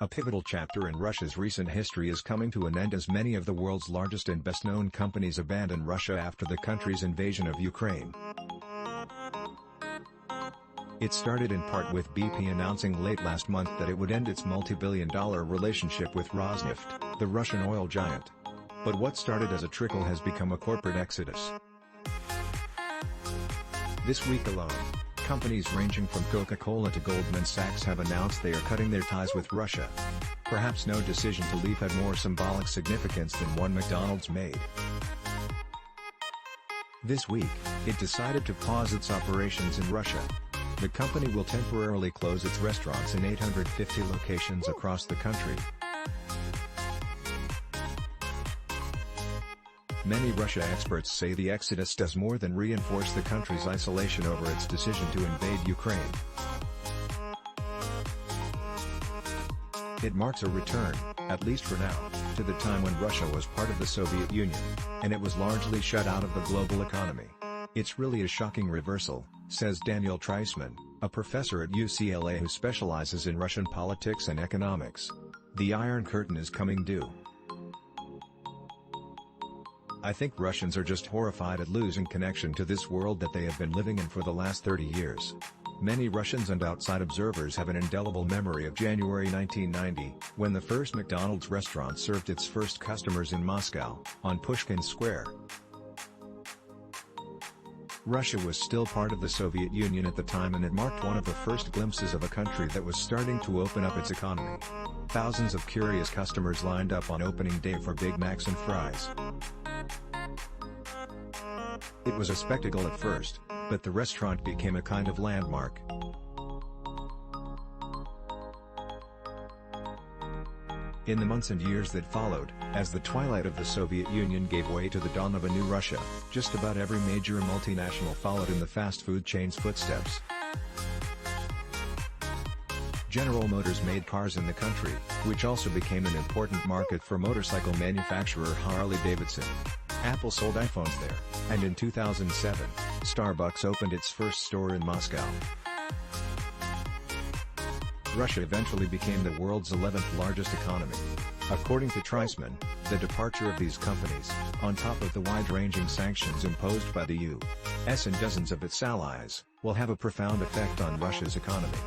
A pivotal chapter in Russia's recent history is coming to an end as many of the world's largest and best-known companies abandon Russia after the country's invasion of Ukraine. It started in part with BP announcing late last month that it would end its multi-billion-dollar relationship with Rosneft, the Russian oil giant. But what started as a trickle has become a corporate exodus. This week alone, companies ranging from Coca-Cola to Goldman Sachs have announced they are cutting their ties with Russia. Perhaps no decision to leave had more symbolic significance than one McDonald's made. This week, it decided to pause its operations in Russia. The company will temporarily close its restaurants in 850 locations across the country. Many Russia experts say the exodus does more than reinforce the country's isolation over its decision to invade Ukraine. It marks a return, at least for now, to the time when Russia was part of the Soviet Union, and it was largely shut out of the global economy. It's really a shocking reversal, says Daniel Treisman, a professor at UCLA who specializes in Russian politics and economics. The Iron Curtain is coming due. I think Russians are just horrified at losing connection to this world that they have been living in for the last 30 years. Many Russians and outside observers have an indelible memory of January 1990, when the first McDonald's restaurant served its first customers in Moscow, on Pushkin Square. Russia was still part of the Soviet Union at the time, and it marked one of the first glimpses of a country that was starting to open up its economy. Thousands of curious customers lined up on opening day for Big Macs and fries. It was a spectacle at first, but the restaurant became a kind of landmark. In the months and years that followed, as the twilight of the Soviet Union gave way to the dawn of a new Russia, just about every major multinational followed in the fast food chain's footsteps. General Motors made cars in the country, which also became an important market for motorcycle manufacturer Harley-Davidson. Apple sold iPhones there, and in 2007, Starbucks opened its first store in Moscow. Russia eventually became the world's 11th largest economy. According to Treisman, the departure of these companies, on top of the wide-ranging sanctions imposed by the U.S. and dozens of its allies, will have a profound effect on Russia's economy.